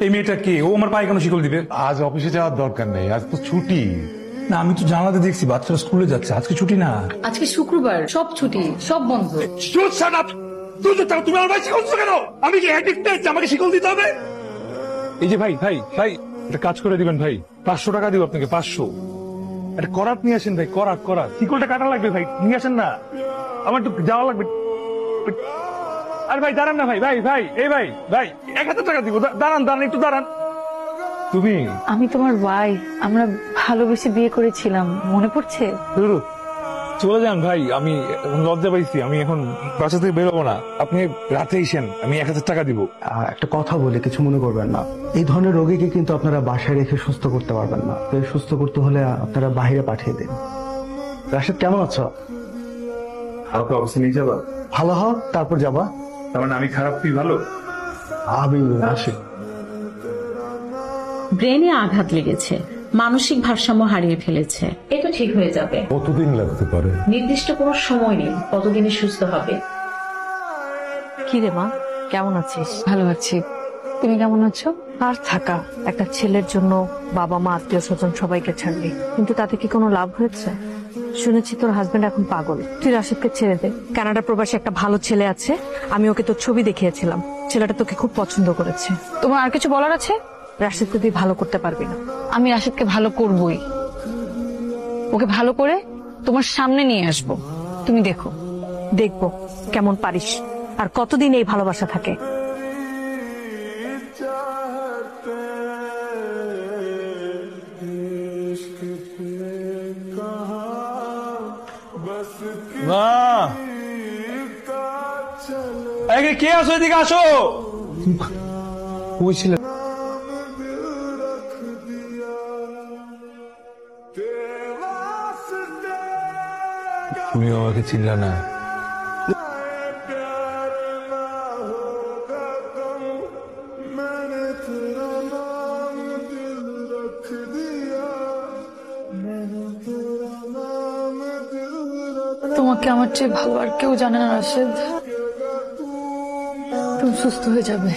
এই মেয়েটা কে? ও আমার পায়ে কেন শিকল দিবে? আজ অফিসে যাওয়ার দরকার নেই, আজ তো ছুটি। না, আমি তো জানালাতে দেখছি বাচ্চারা স্কুলে যাচ্ছে, আজকে ছুটি না। আজকে শুক্রবার, সব ছুটি, সব বন্ধ। তুমি আমার ভাই শিকলছো কেন? আমি কি অ্যাডিক্টেড? আমাকে শিকল দিতে হবে? এই যে ভাই ভাই ভাই, একটা কাজ করে দিবেন ভাই, 500 টাকা দিব আপনাকে, 500। একটা করাত নিয়ে আসেন ভাই, করাত করাত। শিকলটা কাটা লাগবে ভাই, নিয়ে আসেন না, আমার একটু যাওয়া লাগবে। আর ভাই দাঁড়ান না ভাই, ভাই ভাই, এই ভাই ভাই, 1000 টাকা দিব, দাঁড়ান দাঁড়ান, একটু দাঁড়ান। তুমি? আমি তোমার ওয়াইফ, আমরা ভালোবেসে বিয়ে করেছিলাম, মনে পড়ছে? চলে যান ভাই, আমি লজ্জা পাইছি, আমি এখন বাসা থেকে বেরোবো না। আপনি রাতে এসেন, আমি 1000 টাকা দিব। একটা কথা বলে কিছু মনে করবেন না, এই ধরনের রোগীকে কিন্তু আপনারা বাসায় রেখে সুস্থ করতে পারবেন না। তো এই সুস্থ করতে হলে আপনারা বাইরে পাঠিয়ে দিন। রাশেদ, কেমন আছো? আমাকে অবশ্যই নিয়ে যাবা? ভালো হও, তারপর যাবা। তার মানে আমি খারাপ, তুই ভালো? আমি রাশেদ। ব্রেনে আঘাত লেগেছে, মানসিক ভারসাম্য হারিয়ে ফেলেছে। এ তো ঠিক হয়ে যাবে। কতদিন লাগতে পারে? নির্দিষ্ট কোনো সময় নেই কতদিনে সুস্থ হবে। কি রে মা, কেমন আছিস? ভালো আছি, তুমি কেমন আছো? আর থাকা, একটা ছেলের জন্য বাবা মা আত্মীয় স্বজন সবাইকে ছাড়লি, কিন্তু তাতে কি কোনো লাভ হয়েছে? শুনেছি তোর হাজবেন্ড এখন পাগল। তুই রাশিদকে ছেড়ে দে। কানাডা প্রবাসী একটা ভালো ছেলে আছে, আমি ওকে তোর ছবি দেখিয়েছিলাম, ছেলেটা তোকে খুব পছন্দ করেছে। তোমার আর কিছু বলার আছে? রাশিদকে তুই ভালো করতে পারবি না। আমি রাশিদকে ভালো করবই, ওকে ভালো করে তোমার সামনে নিয়ে আসবো, তুমি দেখো। দেখবো কেমন পারিস, আর কতদিন এই ভালোবাসা থাকে। কে আসো, এদিকে আসো। ওই ছিল, তুমি আমাকে চিনলা না। তোমাকে আমার চেয়ে ভালো আর কেউ জানে না রাশেদ। তুমি সুস্থ হয়ে যাবে।